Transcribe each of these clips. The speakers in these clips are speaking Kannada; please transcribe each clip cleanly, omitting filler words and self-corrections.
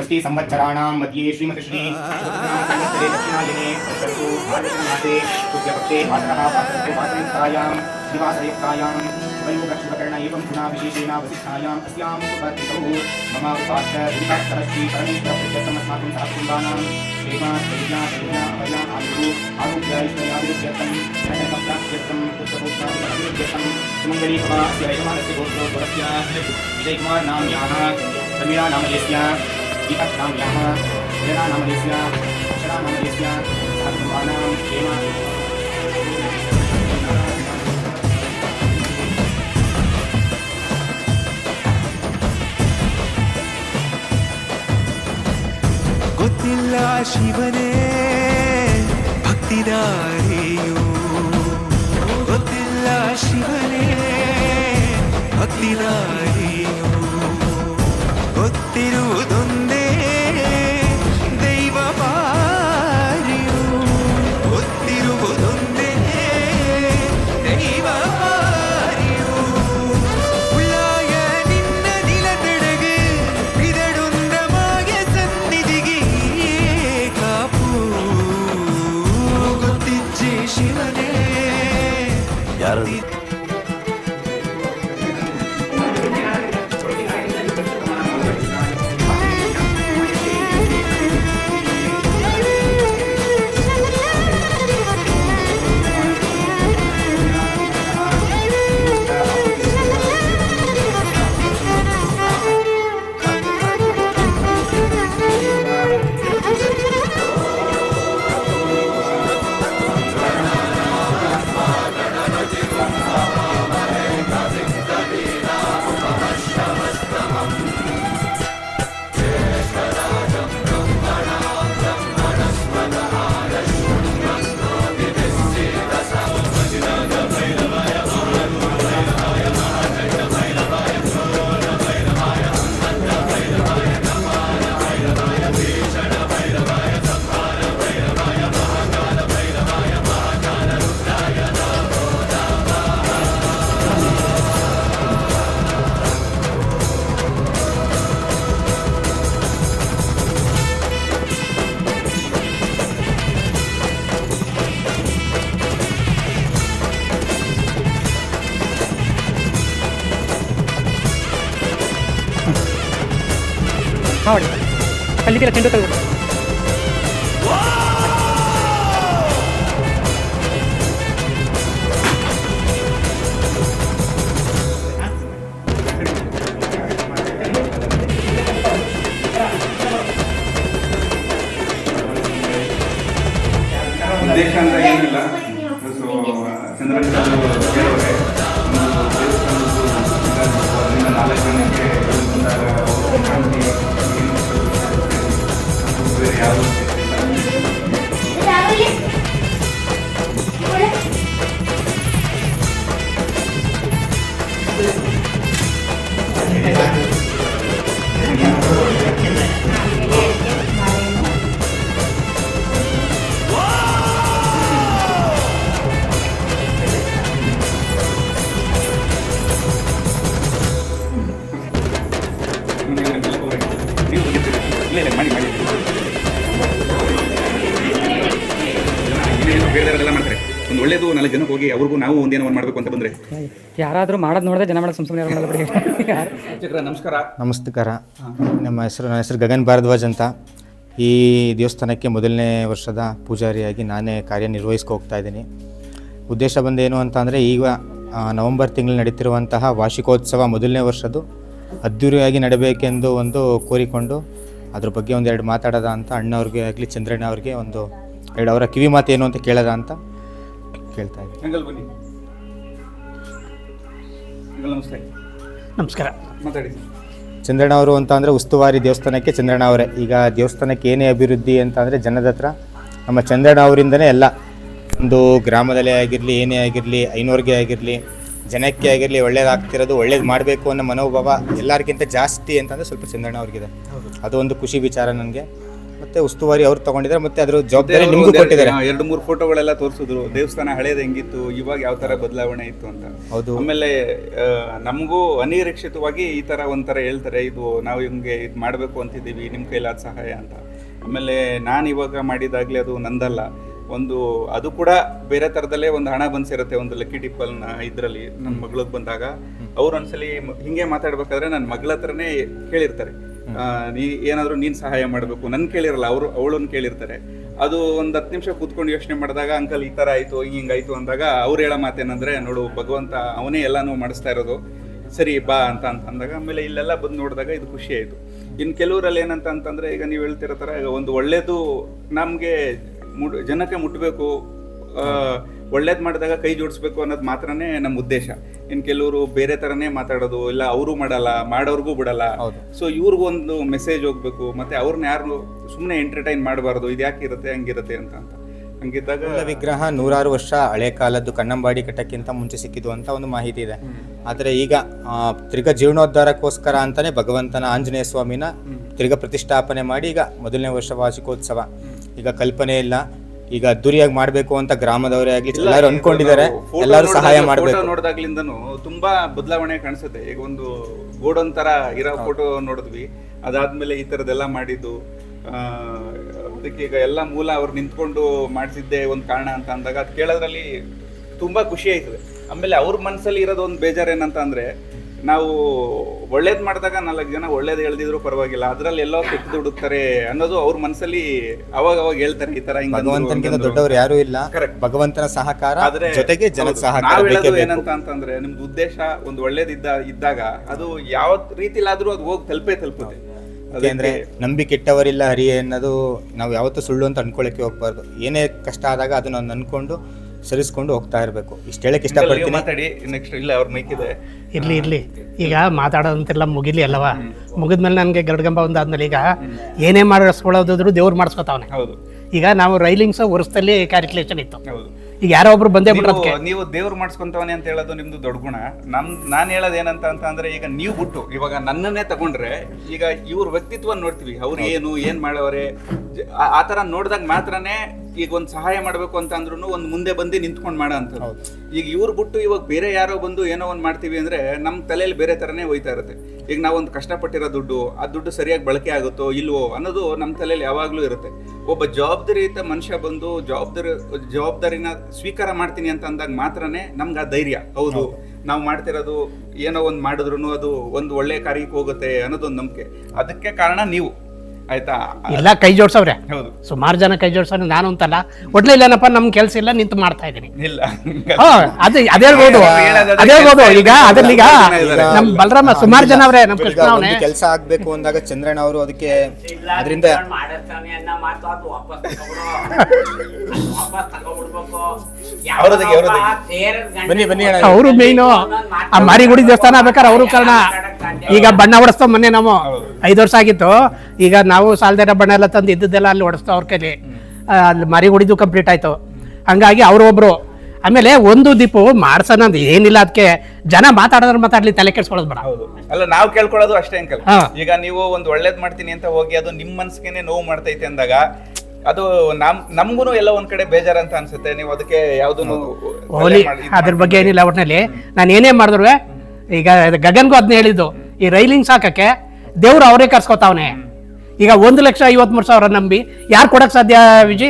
षष्ठी संवत्सराणां मध्ये श्रीमती श्री संवत्सरे दक्षिणायने वर्षस्तु भाद्रपदमासे शुक्लपक्षे भाद्रः पात्रयुक्तायां दिवासयुक्तायां वयोगक्षुभकर्ण एवं गुणा विशेषेण वसिष्ठायाम् अस्यां सुपत्निकौ मम उपास्य दुरिताक्षरश्री परमेश्वर प्रीत्यर्थमस्माकं सहकुटुम्बानां श्रीमा आरोग्य ऐश्वर्याभिवृद्ध्यर्थं जनकप्राप्त्यर्थं पुत्रपौत्राभिवृद्ध्यर्थं सुमङ्गली भव अस्य यजमानस्य गोत्रोद्भवस्य विजयकुमार नाम्याः समीरा नामधेयस्य दीपक नाम्याः जया नामधेयस्य अक्षरा नामधेयस्य सहकुटुम्बानां क्षेम ಗೊತ್ತಿಲ್ಲ ಶಿವನೇ ಭಕ್ತಿದಾರಿಯು ಗೊತ್ತಿಲ್ಲ ಶಿವನೇ ಭಕ್ತಿದಾರಿಯು ಗೊತ್ತಿರುವುದೊಂದೇ ದೈವ ಪಾರಿಯು ಗೊತ್ತಿರುವುದೊಂದೇ ದೈವ ಪಾರಿಯು ಉಳ್ಳಾಯ ನಿನ್ನ ನಿಲದೆಡೆಗೆ ಇದಡೊಂದ ಮಾಯ ಸನ್ನಿಧಿಗೆ ಕಾಪು ಗೊತ್ತಿಜ್ಜೆ ಶಿವನೇ ಯಾರು ನೋಡಿ ಅಲ್ಲಿಗೆಲ್ಲ ಚೆಂಡು ತಗೋ ಉದ್ದೇಶ ಅಂತ ಏನಿಲ್ಲ. ಸೊ ಚಂದ್ರಶೇಖರ್ ಹೇಳೋರೆ ಒಂದು 4 ಜನಕ್ಕೆ ಬೇರೆ ಯಾವುದು ಮಾಡಿ ಬೇರೆಯವರೆಲ್ಲ ಮಾಡ್ತಾರೆ. ಒಂದು ಒಳ್ಳೇದು 4 ಜನಕ್ಕೆ ಹೋಗಿ ಅವ್ರಿಗೂ ನಾವು ಒಂದೇನೋ ಒಂದು ಮಾಡಬೇಕು ಅಂತ ಬಂದರೆ ಯಾರಾದರೂ ಮಾಡೋದು ನೋಡಿದ್ರೆ ಜನ ಮಾಡೋದು ಸುಮ್ಮನೆ ನಮಸ್ಕಾರ. ನಮಸ್ಕಾರ. ನನ್ನ ಹೆಸರು ಗಗನ್ ಭಾರದ್ವಾಜ್ ಅಂತ. ಈ ದೇವಸ್ಥಾನಕ್ಕೆ ಮೊದಲನೇ ವರ್ಷದ ಪೂಜಾರಿಯಾಗಿ ನಾನೇ ಕಾರ್ಯನಿರ್ವಹಿಸ್ಕೊ ಹೋಗ್ತಾ ಇದ್ದೀನಿ. ಉದ್ದೇಶ ಬಂದೇನು ಅಂತ ಅಂದರೆ, ಈಗ ನವಂಬರ್ ತಿಂಗಳು ನಡೀತಿರುವಂತಹ ವಾರ್ಷಿಕೋತ್ಸವ ಮೊದಲನೇ ವರ್ಷದ್ದು ಅದ್ಧೂರಿಯಾಗಿ ನಡಬೇಕೆಂದು ಒಂದು ಕೋರಿಕೊಂಡು ಅದ್ರ ಬಗ್ಗೆ ಒಂದೆರಡು ಮಾತಾಡೋದ ಅಂತ ಅಣ್ಣವ್ರಿಗೆ ಆಗಲಿ ಚಂದ್ರಣ್ಣ ಅವ್ರಿಗೆ ಒಂದು 2 ಅವರ ಕಿವಿ ಮಾತು ಏನು ಅಂತ ಕೇಳೋದ ಅಂತ ಕೇಳ್ತಾ ಇದ್ದೀನಿ. ಬನ್ನಿ. ನಮಸ್ತೆ. ನಮಸ್ಕಾರ. ಮಾತಾಡಿ. ಚಂದ್ರಣ್ಣ ಅವರು ಅಂತ ಅಂದರೆ ಉಸ್ತುವಾರಿ ದೇವಸ್ಥಾನಕ್ಕೆ ಚಂದ್ರಣ್ಣ ಅವರೇ. ಈಗ ದೇವಸ್ಥಾನಕ್ಕೆ ಏನೇ ಅಭಿವೃದ್ಧಿ ಅಂತ ಅಂದರೆ ಜನದ ಹತ್ರ ನಮ್ಮ ಚಂದ್ರಣ್ಣ ಅವರಿಂದನೇ ಎಲ್ಲ. ಒಂದು ಗ್ರಾಮದಲ್ಲೇ ಆಗಿರಲಿ, ಏನೇ ಆಗಿರಲಿ, ಐನೂರಿಗೆ ಆಗಿರಲಿ, ಜನಕ್ಕೆ ಆಗಿರಲಿ ಒಳ್ಳೇದಾಗ್ತಿರೋದು, ಒಳ್ಳೇದು ಮಾಡಬೇಕು ಅನ್ನೋ ಮನೋಭಾವ ಎಲ್ಲರಿಗಿಂತ ಜಾಸ್ತಿ ಅಂತಂದರೆ ಸ್ವಲ್ಪ ಚಂದ್ರಣ್ಣ ಅವ್ರಿಗಿದೆ. ಅದು ಒಂದು ಖುಷಿ ವಿಚಾರ ನನಗೆ. ಮತ್ತೆ ಉಸ್ತುವಾರಿ ಅವ್ರು ತಗೊಂಡಿದ್ದಾರೆ, ಮತ್ತೆ ಅದ್ರ ಜವಾಬ್ದಾರಿ ನಿಮಗೂ ಕೊಟ್ಟಿದ್ದಾರೆ. 2-3 ಫೋಟೋಗಳೆಲ್ಲ ತೋರಿಸಿದ್ರು, ದೇವಸ್ಥಾನ ಹಳೇದು ಹೆಂಗಿತ್ತು, ಇವಾಗ ಯಾವ ತರ ಬದಲಾವಣೆ ಇತ್ತು ಅಂತ. ಹೌದು. ಆಮೇಲೆ ನಮಗೂ ಅನಿರೀಕ್ಷಿತವಾಗಿ ಈ ತರ ಒಂಥರ ಹೇಳ್ತಾರೆ, ಇದು ನಾವು ಹಿಂಗೆ ಇದು ಮಾಡಬೇಕು ಅಂತಿದ್ದೀವಿ, ನಿಮ್ಮ ಕೈಲಾದ ಸಹಾಯ ಅಂತ. ಆಮೇಲೆ ನಾನು ಇವಾಗ ಮಾಡಿದಾಗಲೇ ಅದು ನಂದಲ್ಲ, ಅದು ಕೂಡ ಬೇರೆ ಥರದಲ್ಲೇ ಒಂದು ಹಣ ಬಂದಿರುತ್ತೆ, ಒಂದು ಲಕ್ಕಿ ಟಿಪ್ಪಲ್ನ ಇದರಲ್ಲಿ ನನ್ನ ಮಗಳಿಗೆ ಬಂದಾಗ ಅವ್ರು ಒಂದ್ಸಲಿ ಹಿಂಗೆ ಮಾತಾಡ್ಬೇಕಾದ್ರೆ ನನ್ನ ಮಗಳ ಹತ್ರನೇ ಕೇಳಿರ್ತಾರೆ, ಏನಾದರೂ ನೀನು ಸಹಾಯ ಮಾಡಬೇಕು, ನನ್ನ ಕೇಳಿರಲ್ಲ, ಅವಳನ್ನು ಕೇಳಿರ್ತಾರೆ. ಅದು ಒಂದು 10 ನಿಮಿಷ ಕೂತ್ಕೊಂಡು ಯೋಚನೆ ಮಾಡಿದಾಗ, ಅಂಕಲ್ ಈ ಥರ ಆಯಿತು, ಹಿಂಗಾಯ್ತು ಅಂದಾಗ ಅವ್ರು ಹೇಳೋ ಮಾತೇನಂದರೆ, ನೋಡು ಭಗವಂತ ಅವನೇ ಎಲ್ಲನೂ ಮಾಡಿಸ್ತಾ ಇರೋದು, ಸರಿ ಬಾ ಅಂತ ಅಂದಾಗ ಆಮೇಲೆ ಇಲ್ಲೆಲ್ಲ ಬಂದು ನೋಡಿದಾಗ ಇದು ಖುಷಿ ಆಯಿತು. ಇನ್ನು ಕೆಲವರಲ್ಲಿ ಏನಂತ ಅಂತಂದರೆ, ಈಗ ನೀವು ಹೇಳ್ತಿರೋ ಥರ ಈಗ ಒಂದು ಒಳ್ಳೇದು ನಮಗೆ ಜನಕ್ಕೆ ಮುಟ್ಟಬೇಕು, ಒಳ್ಳೇದು ಮಾಡಿದಾಗ ಕೈ ಜೋಡಿಸ್ಬೇಕು ಅನ್ನೋದು ಮಾತ್ರನೇ ನಮ್ಮ ಉದ್ದೇಶ. ಇನ್ನು ಕೆಲವರು ಬೇರೆ ಥರನೇ ಮಾತಾಡೋದು, ಇಲ್ಲ ಅವರು ಮಾಡಲ್ಲ, ಮಾಡೋರ್ಗೂ ಬಿಡಲ್ಲ. ಸೊ ಇವ್ರಿಗೊಂದು ಮೆಸೇಜ್ ಹೋಗ್ಬೇಕು, ಮತ್ತೆ ಅವ್ರನ್ನ ಯಾರು ಸುಮ್ಮನೆ ಎಂಟರ್ಟೈನ್ ಮಾಡಬಾರ್ದು, ಇದು ಯಾಕೆ ಇರುತ್ತೆ ಹಂಗಿರುತ್ತೆ ಅಂತ ಹಂಗಿದ್ದಾಗ ವಿಗ್ರಹ 100 ವರ್ಷ ಹಳೆ ಕಾಲದ್ದು ಕನ್ನಂಬಾಡಿ ಕಟ್ಟಕ್ಕಿಂತ ಮುಂಚೆ ಸಿಕ್ಕಿದ್ದು ಅಂತ ಒಂದು ಮಾಹಿತಿ ಇದೆ. ಆದರೆ ಈಗ ತಿರ್ಗಾ ಜೀರ್ಣೋದ್ಧಾರಕ್ಕೋಸ್ಕರ ಅಂತಾನೆ ಭಗವಂತನ ಆಂಜನೇಯ ಸ್ವಾಮಿನ ತಿರ್ಗಾ ಪ್ರತಿಷ್ಠಾಪನೆ ಮಾಡಿ ಈಗ ಮೊದಲನೇ ವರ್ಷ ವಾರ್ಷಿಕೋತ್ಸವ ಈಗ ಕಲ್ಪನೆ ಇಲ್ಲ, ಈಗ ಅದ್ದೂರಿಯಾಗಿ ಮಾಡಬೇಕು ಅಂತ ಗ್ರಾಮದವರೇ ಆಗಲಿ ಎಲ್ಲರೂ ಅನ್ಕೊಂಡಿದ್ದಾರೆ, ಎಲ್ಲರೂ ಸಹಾಯ ಮಾಡಬೇಕು. ನೋಡಿದಾಗ್ಲಿಂದನೂ ತುಂಬಾ ಬದಲಾವಣೆ ಕಾಣಿಸುತ್ತೆ. ಈಗ ಒಂದು ಗೋಡನ್ ತರ ಇರೋ ಫೋಟೋ ನೋಡಿದ್ವಿ, ಅದಾದ್ಮೇಲೆ ಈ ತರದೆಲ್ಲ ಮಾಡಿದ್ದು, ಅದಕ್ಕೆ ಈಗ ಎಲ್ಲ ಮೂಲ ಅವ್ರು ನಿಂತ್ಕೊಂಡು ಮಾಡಿಸಿದ್ದೆ ಒಂದು ಕಾರಣ ಅಂತ ಅಂದಾಗ ಅದು ಕೇಳೋದ್ರಲ್ಲಿ ತುಂಬಾ ಖುಷಿ ಆಯ್ತದೆ. ಆಮೇಲೆ ಅವ್ರ ಮನಸ್ಸಲ್ಲಿ ಇರೋದು ಒಂದು ಬೇಜಾರೇನಂತ ಅಂದ್ರೆ, ನಾವು ಒಳ್ಳೇದು ಮಾಡಿದಾಗ 4 ಜನ ಒಳ್ಳೇದು ಹೇಳ್ದಿದ್ರು ಪರವಾಗಿಲ್ಲ, ಅದ್ರಲ್ಲಿ ಎಲ್ಲೋ ಕೆಟ್ಟು ದುಡುಕ್ತಾರೆ ಅನ್ನೋದು ಅವ್ರ ಮನಸ್ಸಲ್ಲಿ ಅವಾಗ ಹೇಳ್ತಾರೆ. ಈ ತರ ಭಗವಂತನಿಂದ ದೊಡ್ಡವರು ಯಾರು ಇಲ್ಲ, ಭಗವಂತನ ಸಹಕಾರ ಜೊತೆಗೆ ಜನದ ಸಹಕಾರ. ಏನಂತ ಅಂತಂದ್ರೆ, ನಿಮ್ದು ಉದ್ದೇಶ ಒಂದು ಒಳ್ಳೇದಿದ್ದಾಗ ಅದು ಯಾವ ರೀತಿಲಾದ್ರೂ ಅದು ಹೋಗಿ ತಲುಪುತ್ತೆ. ಯಾಕೆಂದ್ರೆ ನಂಬಿಕೆಟ್ಟವರಿಲ್ಲ ಹರಿಯೇ ಅನ್ನೋದು ನಾವು ಯಾವತ್ತೂ ಸುಳ್ಳು ಅಂತ ಅನ್ಕೊಳ್ಳಕ್ಕೆ ಹೋಗ್ಬಾರ್ದು. ಏನೇ ಕಷ್ಟ ಆದಾಗ ಅದನ್ನ ಅನ್ಕೊಂಡು ಸರಿಸ್ಕೊಂಡು ಹೋಗ್ತಾ ಇರಬೇಕು. ಇಷ್ಟು ಹೇಳಕ್ ಇಷ್ಟಪಡ್ತೀನಿ. ಮಾತಾಡಿ ನೆಕ್ಸ್ಟ್. ಇಲ್ಲ ಅವ್ರ ಮೈಕ್ ಇದೆ, ಇರ್ಲಿ ಈಗ ಮಾತಾಡೋದಂತೆಲ್ಲ ಮುಗಿಲಿ ಅಲ್ಲವಾ? ಮುಗಿದ್ಮೇಲೆ ನನಗೆ ಗರುಡಗಂಬ ಒಂದಾದ್ಮೇಲೆ ಈಗ ಏನೇ ಮಾಡಿಸ್ಕೊಳ್ಳೋದಾದ್ರು ದೇವ್ರು ಮಾಡಿಸ್ಕೊತಾವನೆ. ಹೌದು. ಈಗ ನಾವು ರೈಲಿಂಗ್ಸ್ ವರ್ಷದಲ್ಲಿ ಕ್ಯಾಲ್ಕುಲೇಷನ್ ಇತ್ತು, ಈಗ ಯಾರೋ ಒಬ್ರು ಬಂದೇ ಬಿಟ್ರೆ ನೀವು ದೇವ್ರು ಮಾಡಿಸ್ಕೊಂತವನೆ ಅಂತ ಹೇಳೋದು ನಿಮ್ದು ದೊಡ್ಡ ಗುಣ. ನಾನು ಹೇಳೋದು ಏನಂತ ಅಂದ್ರೆ, ಈಗ ನೀವು ಬಿಟ್ಟು ಇವಾಗ ನನ್ನನ್ನೇ ತಗೊಂಡ್ರೆ, ಈಗ ಇವ್ರ ವ್ಯಕ್ತಿತ್ವ ನೋಡ್ತೀವಿ, ಅವ್ರು ಏನ್ ಮಾಡೋರೆ ಆ ತರ ನೋಡಿದಾಗ ಮಾತ್ರನೇ ಈಗ ಒಂದು ಸಹಾಯ ಮಾಡಬೇಕು ಅಂತ ಅಂದ್ರೂ ಒಂದು ಮುಂದೆ ಬಂದು ನಿಂತ್ಕೊಂಡು ಮಾಡೋ ಅಂಥದ್ದು. ಈಗ ಇವ್ರು ಬಿಟ್ಟು ಇವಾಗ ಬೇರೆ ಯಾರೋ ಬಂದು ಏನೋ ಒಂದು ಮಾಡ್ತೀವಿ ಅಂದ್ರೆ ನಮ್ಮ ತಲೆಯಲ್ಲಿ ಬೇರೆ ತರನೇ ಹೋಯ್ತಾ ಇರುತ್ತೆ. ಈಗ ನಾವೊಂದು ಕಷ್ಟಪಟ್ಟಿರೋ ದುಡ್ಡು, ಆ ದುಡ್ಡು ಸರಿಯಾಗಿ ಬಳಕೆ ಆಗುತ್ತೋ ಇಲ್ವೋ ಅನ್ನೋದು ನಮ್ಮ ತಲೆಯಲ್ಲಿ ಯಾವಾಗಲೂ ಇರುತ್ತೆ. ಒಬ್ಬ ಜವಾಬ್ದಾರಿಯುತ ಮನುಷ್ಯ ಬಂದು ಜವಾಬ್ದಾರಿನ ಸ್ವೀಕಾರ ಮಾಡ್ತೀನಿ ಅಂತ ಅಂದಾಗ ಮಾತ್ರನೇ ನಮ್ಗೆ ಆ ಧೈರ್ಯ, ಹೌದು ನಾವು ಮಾಡ್ತಿರೋದು ಏನೋ ಒಂದು ಮಾಡಿದ್ರು ಅದು ಒಂದು ಒಳ್ಳೆ ಕಾರ್ಯಕ್ಕೆ ಹೋಗುತ್ತೆ ಅನ್ನೋದೊಂದು ನಂಬಿಕೆ. ಅದಕ್ಕೆ ಕಾರಣ ನೀವು, ಆಯ್ತಾ? ಎಲ್ಲ ಕೈ ಜೋಡ್ಸವ್ರೆ, ಹೌದು, ಸುಮಾರು ಜನ ಕೈ ಜೋಡ್ಸವ್ರೆ. ನಾನು ಅಂತಲ್ಲ, ಒಟ್ಲೆ ಇಲ್ಲೇನಪ್ಪ ನಮ್ ಕೆಲಸ ಇಲ್ಲ, ನಿಂತು ಮಾಡ್ತಾ ಇದ್ದೀನಿ. ಇಲ್ಲ ಅದೇಳ್ಬೋದು. ಈಗ ಅದ್ರಲ್ಲಿ ಈಗ ನಮ್ ಬಲರಾಮ ಸುಮಾರು ಜನ ಅವ್ರೆ, ನಮ್ ಕೃಷ್ಣ ಅವನೇ ಕೆಲಸ ಆಗ್ಬೇಕು ಅಂದಾಗ ಚಂದ್ರಣ್ಣ ಅವರು ಅದಕ್ಕೆ ಅದರಿಂದ ಬನ್ನಿ ಅವರು ಮೇಯ್ನು. ಆ ಮಾರಿಗುಡಿ ದೇವಸ್ಥಾನ ಆಗ್ಬೇಕಾದ್ರೆ ಅವರು ಕಾರಣ. ಈಗ ಬಣ್ಣ ಹೊಡೆಸ್ತಾವ, ಮೊನ್ನೆ ನಾವು 5 ವರ್ಷ ಆಗಿತ್ತು. ಈಗ ನಾವು ಸಾಲದೇರ ಬಣ್ಣ ಎಲ್ಲ ತಂದು ಇದ್ದದ್ದೆಲ್ಲ ಅಲ್ಲಿ ಹೊಡೆಸ್ತಾವ ಅವ್ರ ಕೈಲಿ. ಅಲ್ಲಿ ಮಾರಿಗುಡಿದು ಕಂಪ್ಲೀಟ್ ಆಯ್ತು. ಹಂಗಾಗಿ ಅವರು ಒಬ್ರು. ಆಮೇಲೆ ಒಂದು ದೀಪು ಮಾಡ್ಸೋಣ ಅಂತ ಏನಿಲ್ಲ, ಅದಕ್ಕೆ ಜನ ಮಾತಾಡ್ಲಿ, ತಲೆ ಕೆಡ್ಸ್ಕೊಳ್ಳೋದು ಬೇಡ. ಅಲ್ಲ, ನಾವು ಕೇಳ್ಕೊಳ್ಳೋದು ಅಷ್ಟೇ ಅಂಕಲ್. ಈಗ ನೀವು ಒಂದು ಒಳ್ಳೇದ್ ಮಾಡ್ತೀನಿ ಅಂತ ಹೋಗಿ ಅದು ನಿಮ್ ಮನ್ಸಿಗೆ ನೋವು ಮಾಡ್ತೈತೆ ಅಂದಾಗ ಅದು ನಮ್ಗೂ ಎಲ್ಲ ಒಂದ್ ಕಡೆ ಬೇಜಾರ ಅಂತ ಅನ್ಸುತ್ತೆ. ನೀವು ಅದಕ್ಕೆ ಯಾವ್ದನ್ನು ಹೋಲಿ ಅದ್ರ ಬಗ್ಗೆ ಏನಿಲ್ಲ. ಒಟ್ಟಿನಲ್ಲಿ ನಾನು ಏನೇ ಮಾಡಿದ್ರು, ಈಗ ಗಗನ್ಗೂ ಅದನ್ನ ಹೇಳಿದ್ದು, ಈ ರೈಲಿಂಗ್ ಸಾಕಕ್ಕೆ ದೇವ್ರು ಅವರೇ ಕರ್ಸ್ಕೊತಾವನೆ. ಈಗ 1,53,000 ನಂಬಿ ಯಾರು ಕೊಡಕ್ ಸಾಧ್ಯ ವಿಜಿ?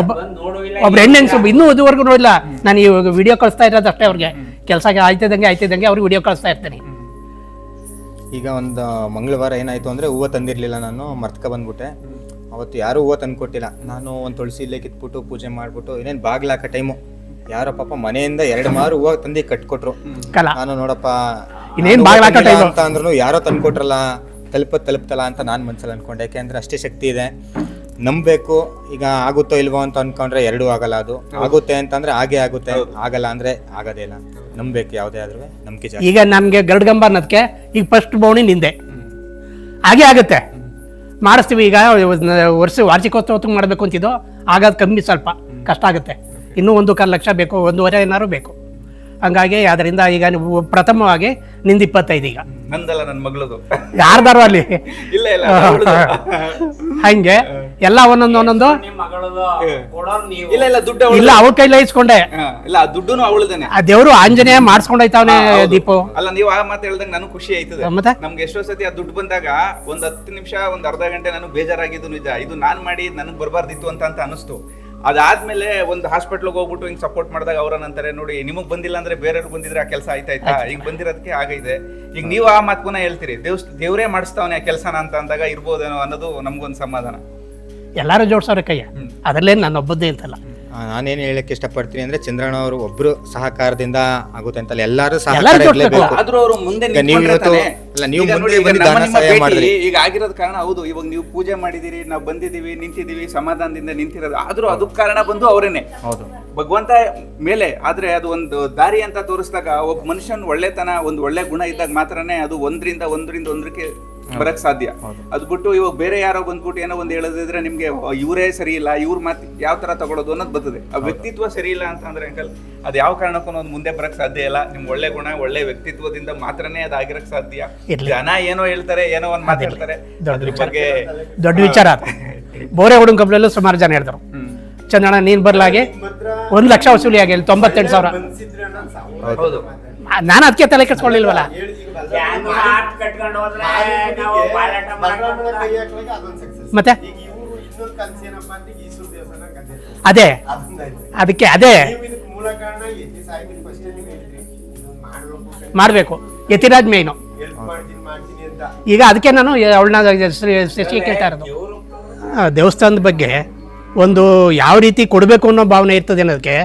ಒಬ್ರು ಹೆಣ್ಣೆನ್ಸು ಇನ್ನೂ ಇದುವರೆಗೂ ನೋಡಿಲ್ಲ. ನಾನು ಈ ವಿಡಿಯೋ ಕಳಿಸ್ತಾ ಇರೋದು ಅಷ್ಟೇ. ಅವ್ರಿಗೆ ಕೆಲಸ ಆಯ್ತಿದ್ದಂಗೆ ಅವ್ರಿಗೆ ವಿಡಿಯೋ ಕಳಿಸ್ತಾ ಇರ್ತೀನಿ. ಈಗ ಒಂದು ಮಂಗಳವಾರ ಏನಾಯ್ತು ಅಂದ್ರೆ, ಹೂವು ತಂದಿರ್ಲಿಲ್ಲ, ನಾನು ಮರ್ತಕ ಬಂದ್ಬಿಟ್ಟೆ. ಅವತ್ತು ಯಾರು ಹೂವು ತಂದ್ಕೊಟ್ಟಿಲ್ಲ. ನಾನು ಒಂದು ತುಳಸಿ ಇಲ್ಲೇ ಕಿತ್ಬಿಟ್ಟು ಪೂಜೆ ಮಾಡ್ಬಿಟ್ಟು ಇನ್ನೇನು ಬಾಗ್ಲಾಕ ಟೈಮು ಯಾರೋ ಪಾಪ ಮನೆಯಿಂದ 2 ಮಾರು ಹೂವು ತಂದು ಕಟ್ಕೊಟ್ರು. ನಾನು ನೋಡಪ್ಪ ಇನ್ನೇನು ಬಾಗ್ಲಾಕ ಟೈಮ್ ಅಂತ ಅಂದ್ರೂ ಯಾರೋ ತಂದ್ಕೊಟ್ರಲ್ಲ, ತಲುಪ್ತಲ್ಲ ಅಂತ ನಾನು ಮನ್ಸಲ್ಲಿ ಅನ್ಕೊಂಡೆ. ಯಾಕೆಂದ್ರೆ ಅಷ್ಟೇ ಶಕ್ತಿ ಇದೆ, ನಂಬಬೇಕು. ಈಗ ಆಗುತ್ತೋ ಇಲ್ವೋ ಅಂತ ಅನ್ಕೊಂಡ್ರೆ ಎರಡೂ ಆಗಲ್ಲ. ಅದು ಆಗುತ್ತೆ ಅಂತಂದ್ರೆ ಹಾಗೆ ಆಗುತ್ತೆ, ಆಗಲ್ಲ ಅಂದ್ರೆ ಆಗೋದೇ ಇಲ್ಲ. ನಂಬಬೇಕು, ಯಾವುದೇ ಆದ್ರೂ ನಂಬಿಕೆ ಜಾಸ್ತಿ. ಈಗ ನಮ್ಗೆ ಗರುಡಗಂಬ ಅನ್ನೋದಕ್ಕೆ ಈಗ ಫಸ್ಟ್ ಬೌಣಿ ನಿಂದೆ ಹಾಗೆ ಆಗುತ್ತೆ, ಮಾಡಿಸ್ತೀವಿ. ಈಗ ವಾರ್ಷಿಕೋತ್ಸವ ಮಾಡಬೇಕು ಅಂತಿದ್ದು, ಆಗೋದು ಕಮ್ಮಿ, ಸ್ವಲ್ಪ ಕಷ್ಟ ಆಗುತ್ತೆ. ಇನ್ನೂ 1.25 ಲಕ್ಷ ಬೇಕು, 1.5 ಏನಾದ್ರು ಬೇಕು. ಹಂಗಾಗಿ ಅದರಿಂದ ಈಗ ಪ್ರಥಮವಾಗಿ ನಿಂದು 25 ಈಗ ನಂದಲ್ಲ, ನನ್ನ ಮಗಳದು. ಯಾರ್ದಾರು ಅಲ್ಲಿ ಇಲ್ಲ ಇಲ್ಲ ಅವ್ಳದು. ಹಂಗೆ ಎಲ್ಲ ಒಂದೊಂದು ಇಲ್ಲ ಇಲ್ಲ ದುಡ್ಡು ಇಲ್ಲ ಅವ್ರ ಕೈಲೇ ಇಸ್ಕೊಂಡೆ. ಇಲ್ಲ ಆ ದುಡ್ಡುನು ಅವಳದೇನೆ. ಆ ದೇವ್ರು ಆಂಜನೇಯ ಮಾಡ್ಸ್ಕೊಂಡೈತಾವನೆ ದೀಪು. ಅಲ್ಲ ನೀವು ಆ ಮಾತು ಹೇಳ್ದಂಗೆ ನನಗೆ ಖುಷಿ ಆಯ್ತದೆ. ಮತ್ತೆ ನಮ್ಗೆ ಎಷ್ಟೋ ಸತಿ ಆ ದುಡ್ಡು ಬಂದಾಗ ಒಂದ್ 10 ನಿಮಿಷ ಒಂದ್ ಅರ್ಧ ಗಂಟೆ ನನಗೆ ಬೇಜಾರಾಗಿದ್ದು ನಿಜ. ಇದು ನಾನ್ ಮಾಡಿ ನನಗೆ ಬರಬಾರ್ದಿತ್ತು ಅಂತ ಅನಿಸ್ತು. ಅದಾದ್ಮೇಲೆ ಒಂದು ಹಾಸ್ಪಿಟ್ಲಿಗೆ ಹೋಗ್ಬಿಟ್ಟು ಹಿಂಗ್ ಸಪೋರ್ಟ್ ಮಾಡಿದಾಗ ಅವ್ರ ನಂತಾರೆ ನೋಡಿ ನಿಮಗ್ ಬಂದಿಲ್ಲ ಅಂದ್ರೆ ಬೇರೆಯವ್ರಿಗೆ ಬಂದಿದ್ರೆ ಆ ಕೆಲಸ ಆಯ್ತಾ, ಈಗ ಬಂದಿರೋದಕ್ಕೆ ಆಗೈತೆ. ಈಗ ನೀವು ಆ ಮಾತು ಪುನಃ ಹೇಳ್ತೀರಿ, ದೇವ್ರೇ ಮಾಡಿಸ್ತಾವನೆ ಆ ಕೆಲಸನ ಅಂತ ಅಂದಾಗ ಇರ್ಬೋದೇನೋ ಅನ್ನೋದು ನಮ್ಗೊಂದು ಸಮಾಧಾನ. ಎಲ್ಲಾರು ಜೋಡ್ಸವ್ರೆ ಕೈಯ, ಅದ್ರಲ್ಲೇನು ನಾನು ಒಬ್ಬದ್ದೇ ಅಂತಲ್ಲ. ನಾನೇನು ಹೇಳಕ್ಕೆ ಇಷ್ಟಪಡ್ತೀನಿ ಅಂದ್ರೆ ಚಂದ್ರಣ್ಣ ಅವರು ಒಬ್ರು ಸಹಕಾರದಿಂದ ಆಗುತ್ತೆ ಅಂತಲ್ಲ, ಎಲ್ಲರೂ ಸಹಕಾರ ಇರ್ಲೇಬೇಕು. ಆದ್ರೂ ಅವರು ಮುಂದೆ ನೀವು ಇವತ್ತು ಅಲ್ಲ ನೀವು ಮುಂದೆ ಬಂದು ದಾನ ಸಹಾಯ ಮಾಡಿದ್ರಿ. ಈಗ ಆಗಿರೋದ್ ಕಾರಣ ಹೌದು, ಇವಾಗ ನೀವು ಪೂಜೆ ಮಾಡಿದಿರಿ, ನಾವು ಬಂದಿದೀವಿ, ನಿಂತಿದೀವಿ, ಸಮಾಧಾನದಿಂದ ನಿಂತಿರೋದು. ಆದ್ರೂ ಅದಕ್ಕೆ ಕಾರಣ ಬಂದು ಅವರೇನೆ, ಹೌದು ಭಗವಂತ ಮೇಲೆ. ಆದ್ರೆ ಅದು ಒಂದು ದಾರಿ ಅಂತ ತೋರಿಸಿದಾಗ ಒಬ್ಬ ಮನುಷ್ಯನ್ ಒಳ್ಳೆತನ, ಒಂದು ಒಳ್ಳೆ ಗುಣ ಇದ್ದಾಗ ಮಾತ್ರನೇ ಅದು ಒಂದಕ್ಕೆ ಬರಕ್ ಸಾಧ್ಯ. ಅದ್ ಬಿಟ್ಟು ಇವಾಗ ಬೇರೆ ಯಾರೋ ಬಂದ್ಬಿಟ್ಟು ಏನೋ ಒಂದ್ ಹೇಳೋದಿದ್ರೆ ನಿಮ್ಗೆ ಇವರೇ ಸರಿ ಇಲ್ಲ, ಇವ್ರ ಮಾತು ಯಾವ ತರ ತಗೊಳ್ಳೋದು ಅನ್ನೋದು ಬರ್ತದೆ. ಆ ವ್ಯಕ್ತಿತ್ವ ಸರಿ ಇಲ್ಲ ಅಂತಂದ್ರೆ ಅಂಕಲ್ ಅದ್ ಯಾವ ಕಾರಣಕ್ಕೂ ಒಂದು ಮುಂದೆ ಬರಕ್ ಸಾಧ್ಯ ಇಲ್ಲ. ನಿಮ್ ಒಳ್ಳೆ ಗುಣ, ಒಳ್ಳೆ ವ್ಯಕ್ತಿತ್ವದಿಂದ ಮಾತ್ರನೇ ಅದಾಗಿರಕ್ ಸಾಧ್ಯ. ಜನ ಏನೋ ಹೇಳ್ತಾರೆ, ಏನೋ ಒಂದ್ ಮಾತಾಡ್ತಾರೆ, ಅದ್ರ ಬಗ್ಗೆ ದೊಡ್ಡ ವಿಚಾರ. ಬೋರೆ ಹುಡುಗ ಕಬ್ಲಲ್ಲೂ ಸುಮಾರು ಜನ ಹೇಳಿದ್ರು, ಚಂದ್ರಣ್ಣ ನೀನ್ ಬರ್ಲಾಗೆ 1 ಲಕ್ಷ ವಸೂಲಿ ಆಗಿ 98,000. ಹೌದು, ನಾನು ಅದಕ್ಕೆ ತಲೆ ಕೆಡ್ಸ್ಕೊಳ್ಳಿಲ್ವಲ್ಲ. ಮತ್ತೆ ಅದೇ ಅದಕ್ಕೆ ಮಾಡ್ಬೇಕು. ಯತಿರಾಜ್ ಮೇಯ್ನು. ಈಗ ಅದಕ್ಕೆ ನಾನು ಅವಳನ್ನ ಶಶಿ ಕೇಳ್ತಾ ಇರೋದು, ದೇವಸ್ಥಾನದ ಬಗ್ಗೆ ಒಂದು ಯಾವ ರೀತಿ ಕೊಡಬೇಕು ಅನ್ನೋ ಭಾವನೆ ಇರ್ತದೆ ಅನ್ನೋದಕ್ಕೆ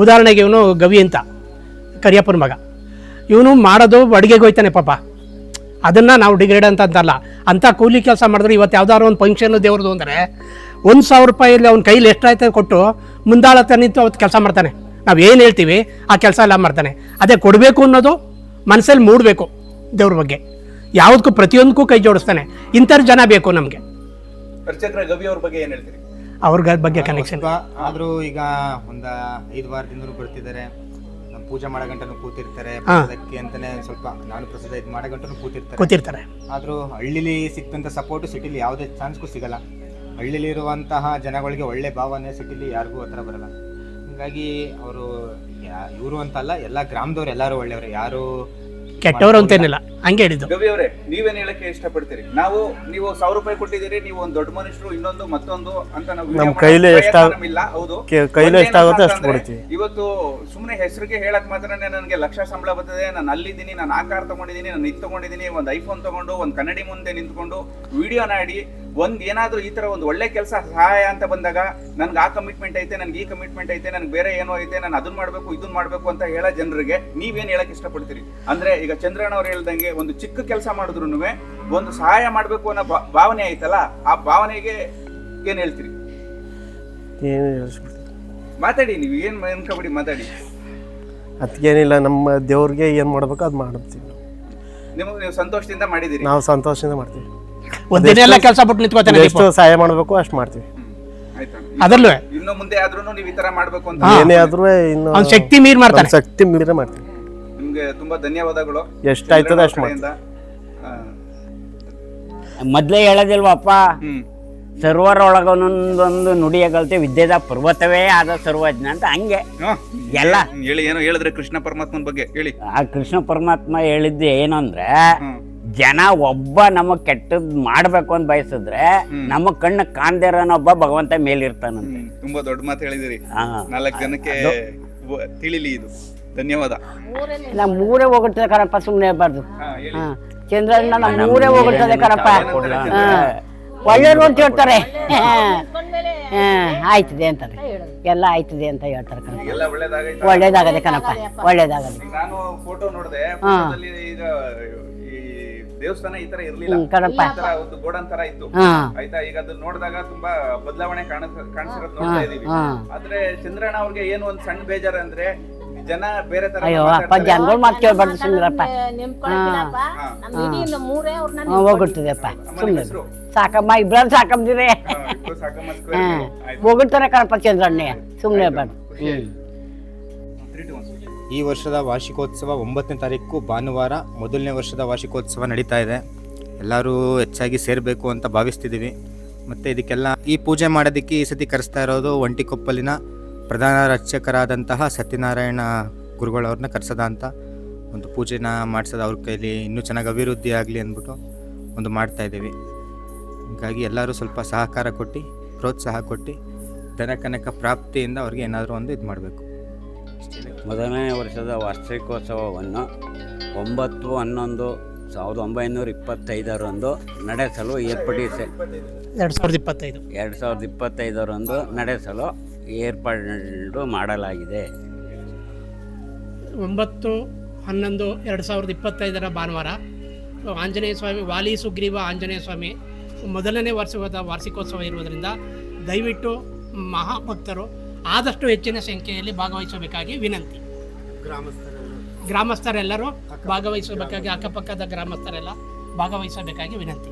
ಉದಾಹರಣೆಗೆ ಇವನು ಗವಿ ಅಂತ ಕರಿಯಪ್ಪನ ಮಗ, ಇವನು ಮಾಡೋದು ಅಡುಗೆಗೆ ಹೋಯ್ತಾನೆ ಪಾಪ. ಅದನ್ನು ನಾವು ಡಿಗ್ರೇಡ್ ಅಂತ ಅಂತಲ್ಲ, ಅಂಥ ಕೂಲಿ ಕೆಲಸ ಮಾಡಿದ್ರೆ ಇವತ್ತು ಯಾವ್ದಾದ್ರು ಒಂದು ಫಂಕ್ಷನ್ ದೇವ್ರದ್ದು ಅಂದರೆ 1,000 ರೂಪಾಯಲ್ಲಿ ಅವ್ನ ಕೈಲಿ ಎಷ್ಟಾಯ್ತು ಕೊಟ್ಟು ಮುಂದಾಳತ್ತ ನಿಂತು ಅವತ್ತು ಕೆಲಸ ಮಾಡ್ತಾನೆ. ನಾವು ಏನು ಹೇಳ್ತೀವಿ ಆ ಕೆಲಸ ಎಲ್ಲ ಮಾಡ್ತಾನೆ. ಅದೇ ಕೊಡಬೇಕು ಅನ್ನೋದು ಮನಸ್ಸಲ್ಲಿ ಮೂಡಬೇಕು. ದೇವ್ರ ಬಗ್ಗೆ ಯಾವುದಕ್ಕೂ ಪ್ರತಿಯೊಂದಕ್ಕೂ ಕೈ ಜೋಡಿಸ್ತಾನೆ. ಇಂಥವ್ರು ಜನ ಬೇಕು ನಮಗೆ. ಗವಿ ಅವ್ರ ಬಗ್ಗೆ ಏನು ಹೇಳ್ತೀರಿ? ಅವ್ರ ಬಗ್ಗೆ ಕನೆಕ್ಷನ್ ಆದರೂ ಈಗ ಒಂದು 5 ವಾರದಿಂದಲೂ ಬರ್ತಿದ್ದಾರೆ. ನಮ್ಮ ಪೂಜೆ ಮಾಡೋ ಗಂಟನೂ ಕೂತಿರ್ತಾರೆ. ಅದಕ್ಕೆ ಅಂತಾನೆ ಸ್ವಲ್ಪ ನಾನು ಪ್ರಸಾದ ಇದು ಮಾಡೋ ಗಂಟನೂ ಕೂತಿರ್ತಾರೆ. ಆದರೂ ಹಳ್ಳಿಲಿ ಸಿಕ್ತಂಥ ಸಪೋರ್ಟು ಸಿಟಿಲಿ ಯಾವುದೇ ಚಾನ್ಸ್ಗೂ ಸಿಗಲ್ಲ. ಹಳ್ಳಿಲಿರುವಂತಹ ಜನಗಳಿಗೆ ಒಳ್ಳೆ ಭಾವನೆ ಸಿಟಿಲಿ ಯಾರಿಗೂ ಹತ್ರ ಬರಲ್ಲ. ಹೀಗಾಗಿ ಅವರು ಇವರು ಅಂತಲ್ಲ, ಎಲ್ಲ ಗ್ರಾಮದವ್ರು ಎಲ್ಲರೂ ಒಳ್ಳೆಯವರು, ಯಾರು ಕೆಟ್ಟವರು ಅಂತೇನಿಲ್ಲ. ಹಂಗೆ ಹೇಳಿದ್ದು. ಗವಿ ಅವರೇ, ನೀವೇನ್ ಹೇಳಕ್ಕೆ ಇಷ್ಟಪಡ್ತೀರಿ? ನೀವು 1,000 ರೂಪಾಯಿ ಕೊಟ್ಟಿದ್ದೀರಿ, ನೀವು ಒಂದು ದೊಡ್ಡ ಮನುಷ್ಯರು, ಇನ್ನೊಂದು ಮತ್ತೊಂದು ಅಂತ ನಾವು ನಮ್ಮ ಕೈಲಿ ಎಷ್ಟಾಗುತ್ತೆ ಅಷ್ಟು ಕೊಡ್ತೀವಿ. ಇವತ್ತು ಸುಮ್ಮನೆ ಹೆಸರಿಗೆ ಹೇಳಕ್ ಮಾತ್ರನೇ ನನಗೆ ಲಕ್ಷ ಸಂಬಳ ಬರ್ತದೆ, ನಾನು ಅಲ್ಲಿದ್ದೀನಿ, ನಾನು ಆ ಕಾರ್ ತಗೊಂಡಿದ್ದೀನಿ, ನಾನು ಇದು ತಗೊಂಡಿದ್ದೀನಿ, ಒಂದು ಐಫೋನ್ ತಗೊಂಡು ಒಂದು ಕನ್ನಡಿ ಮುಂದೆ ನಿಂತ್ಕೊಂಡು ವಿಡಿಯೋ ಮಾಡಿ ಏನಾದ್ರೂ ಈ ತರ ಒಂದು ಒಳ್ಳೆ ಕೆಲಸ ಸಹಾಯ ಅಂತ ಬಂದಾಗ ನನ್ಗೆ ಆ ಕಮಿಟ್ಮೆಂಟ್ ಐತೆ, ನನ್ಗೆ ಈ ಕಮಿಟ್ಮೆಂಟ್ ಐತೆ, ನನ್ಗೆ ಬೇರೆ ಏನೋ ಐತೆ, ನಾನು ಅದನ್ನ ಮಾಡ್ಬೇಕು ಇದನ್ನ ಮಾಡ್ಬೇಕು ಅಂತ ಹೇಳೋ ಜನರಿಗೆ ನೀವೇನ್ ಹೇಳಕ್ ಇಷ್ಟಪಡ್ತೀರಿ? ಅಂದ್ರೆ ಈಗ ಚಂದ್ರಣ್ಣ ಅವ್ರು ಹೇಳ್ದಂಗೆ ಒಂದು ಚಿಕ್ಕ ಕೆಲಸ ಮಾಡಿದ್ರು ಒಂದು ಸಹಾಯ ಮಾಡ್ಬೇಕು ಅನ್ನೋ ಭಾವನೆ ಐತಲ್ಲ, ಆ ಭಾವನೆಗೆ ಏನ್ ಹೇಳ್ತೀರಿ? ಮಾತಾಡಿ, ನೀವು ಏನ್ ಅನ್ಕೋಬೇಡಿ, ಮಾತಾಡಿ. ಅದಕ್ಕೇನಿಲ್ಲ, ನಮ್ಮ ದೇವ್ರಿಗೆ ಏನ್ ಮಾಡ್ಬೇಕು ಅದು ಮಾಡ್ತೀವಿ. ನೀವು ಸಂತೋಷದಿಂದ ಮಾಡಿದಿರಿ? ನಾವು ಸಂತೋಷದಿಂದ ಮಾಡ್ತೀವಿ. ಒಂದಿನ ಕೆಲಸ ಬಿಟ್ಟು ನಿಂತ್ಕೋತಾನೆ, ಎಷ್ಟು ಸಹಾಯ ಮಾಡ್ಬೇಕು ಅಷ್ಟು ಮಾಡ್ತೀವಿ. ಅದರಲ್ಲೂ ಇನ್ನು ಮುಂದೆ ಆದ್ರೂ ನೀವು ಈ ತರ ಮಾಡ್ಬೇಕು ಅಂತ ಏನೇ ಆದ್ರೂ ಇನ್ನು ಅವ್ನ ಶಕ್ತಿ ಮೀರಿ ಮಾಡ್ತಾನೆ. ಶಕ್ತಿ ಮೀರಿ ಮಾಡ್ತೀವಿ. ನಿಮ್ಗೆ ತುಂಬಾ ಧನ್ಯವಾದಗಳು. ಎಷ್ಟಾಯ್ತದ ಅಷ್ಟು ಮಾಡ್ತೀವಿ. ಮೊದ್ಲೇ ಹೇಳೋದಿಲ್ವಪ್ಪ, ಸರ್ವರೊಳಗೊಂದೊಂದು ನುಡಿಯಗಲ್ತೆ ವಿದ್ಯೆದ ಪರ್ವತವೇ ಆದ ಸರ್ವಜ್ಞ ಅಂತ. ಹಂಗೆ ಎಲ್ಲ ಹೇಳಿ, ಏನೋ ಹೇಳಿದ್ರೆ ಕೃಷ್ಣ ಪರಮಾತ್ಮನ ಬಗ್ಗೆ ಹೇಳಿ. ಆ ಕೃಷ್ಣ ಪರಮಾತ್ಮ ಹೇಳಿದ್ದು ಏನು ಅಂದ್ರೆ, ಜನ ಒಬ್ಬ ನಮಗ್ ಕೆಟ್ಟದ್ ಮಾಡ್ಬೇಕು ಅಂತ ಬಯಸಿದ್ರೆ ನಮ್ಮ ಕಣ್ಣು ಕಾಣ್ದಿರೋನ ಒಬ್ಬ ಭಗವಂತ ಮೇಲಿರ್ತಾನಂತೆ. ತುಂಬಾ ದೊಡ್ಡ ಮಾತು ಹೇಳಿದಿರಿ. 4 ಜನಕ್ಕೆ ತಿಳಿಲಿ ಇದು. ಧನ್ಯವಾದ. ನಮ್ಮ ಊರೇ ಹೋಗುತ್ತದೆ ಕಣಪ್ಪ, ಸುಮ್ಮನೆ ಇರಬಾರ್ದು. ಚಂದ್ರಣ್ಣ ನಮ್ಮ ಊರೇ ಹೋಗುತ್ತದೆ ಕಣಪ್ಪ, ಒಳ್ಳೆಯವರು ಅಂತ ಹೇಳ್ತಾರೆ. ಆಯ್ತದೆ ಅಂತಾರೆ, ಎಲ್ಲ ಆಯ್ತದೆ ಅಂತ ಹೇಳ್ತಾರೆ ಕಣಪ್ಪ. ಒಳ್ಳೇದಾಗದೆ ಕಣಪ್ಪ, ಒಳ್ಳೇದಾಗದೆ. ನಾನು ಫೋಟೋ ನೋಡಿದೆ, ಈಗ ದೇವಸ್ಥಾನ ಈ ತರ ಇರ್ಲಿಲ್ಲ, ಒಂದು ಗೋಡನ್ ತರ ಇತ್ತು ಆಯ್ತಾ. ಈಗ ಅದನ್ನ ನೋಡಿದಾಗ ತುಂಬಾ ಬದಲಾವಣೆ ಕಾಣಿಸಿರೋದು ನೋಡ್ತಾ ಇದೀವಿ. ಆದ್ರೆ ಚಂದ್ರಣ್ಣ ಅವ್ರಿಗೆ ಏನು ಒಂದ್ ಸಣ್ಣ ಬೇಜಾರ ಅಂದ್ರೆ, ಜನ ಬೇರೆ ತರ ಜನಗಳು ಮಾತು ಕೇಳ್ಬಾರ್ದು ಸುಮ್ಮನಿರಪ್ಪ, ಹೋಗುತ್ತದೆಪ್ಪ ಸುಮ್ಮನೆ ಸಾಕಮ್ಮ, ಇಬ್ಬರಲ್ಲಿ ಸಾಕಂದಿರಿ ಸಾಕಮ್ಮ ಹೋಗುತ್ತಾನೆ ಕಣಪ್ಪ ಚಂದ್ರಣ್ಣ, ಸುಮ್ಮನೆ ಇರಬಾರ್ದು. ಈ ವರ್ಷದ ವಾರ್ಷಿಕೋತ್ಸವ 9ನೇ ತಾರೀಕು ಭಾನುವಾರ ಮೊದಲನೇ ವರ್ಷದ ವಾರ್ಷಿಕೋತ್ಸವ ನಡೀತಾ ಇದೆ. ಎಲ್ಲರೂ ಹೆಚ್ಚಾಗಿ ಸೇರಬೇಕು ಅಂತ ಭಾವಿಸ್ತಿದ್ದೀವಿ. ಮತ್ತು ಇದಕ್ಕೆಲ್ಲ ಈ ಪೂಜೆ ಮಾಡೋದಕ್ಕೆ ಈ ಸತಿ ಕರೆಸ್ತಾ ಇರೋದು ಒಂಟಿಕೊಪ್ಪಲಿನ ಪ್ರಧಾನ ಅರ್ಚಕರಾದಂತಹ ಸತ್ಯನಾರಾಯಣ ಗುರುಗಳವ್ರನ್ನ ಕರೆಸೋದ ಅಂತ ಒಂದು ಪೂಜೆನ ಮಾಡಿಸೋದು ಅವ್ರ ಕೈಲಿ ಇನ್ನೂ ಚೆನ್ನಾಗಿ ಅಭಿವೃದ್ಧಿ ಆಗಲಿ ಅಂದ್ಬಿಟ್ಟು ಒಂದು ಮಾಡ್ತಾಯಿದ್ದೀವಿ. ಹೀಗಾಗಿ ಎಲ್ಲರೂ ಸ್ವಲ್ಪ ಸಹಕಾರ ಕೊಟ್ಟು ಪ್ರೋತ್ಸಾಹ ಕೊಟ್ಟು ಧನಕನಕ ಪ್ರಾಪ್ತಿಯಿಂದ ಅವ್ರಿಗೆ ಏನಾದರೂ ಒಂದು ಇದು ಮಾಡಬೇಕು. ಮೊದಲನೇ ವರ್ಷದ ವಾರ್ಷಿಕೋತ್ಸವವನ್ನು 9/11/1925 ನಡೆಸಲು ಏರ್ಪಡಿಸಿ 2025 ನಡೆಸಲು ಏರ್ಪಾಡು ಮಾಡಲಾಗಿದೆ. 9/11/2025 ಭಾನುವಾರ ಆಂಜನೇಯ ಸ್ವಾಮಿ ವಾಲಿ ಸುಗ್ರೀವ ಆಂಜನೇಯ ಸ್ವಾಮಿ ಮೊದಲನೇ ವರ್ಷದ ವಾರ್ಷಿಕೋತ್ಸವ ಇರುವುದರಿಂದ ದಯವಿಟ್ಟು ಮಹಾಭಕ್ತರು ಆದಷ್ಟು ಹೆಚ್ಚಿನ ಸಂಖ್ಯೆಯಲ್ಲಿ ಭಾಗವಹಿಸಬೇಕಾಗಿ ವಿನಂತಿ. ಗ್ರಾಮಸ್ಥರೆಲ್ಲರೂ ಭಾಗವಹಿಸಬೇಕಾಗಿ ಅಕ್ಕಪಕ್ಕದ ಗ್ರಾಮಸ್ಥರೆಲ್ಲ ಭಾಗವಹಿಸಬೇಕಾಗಿ ವಿನಂತಿ.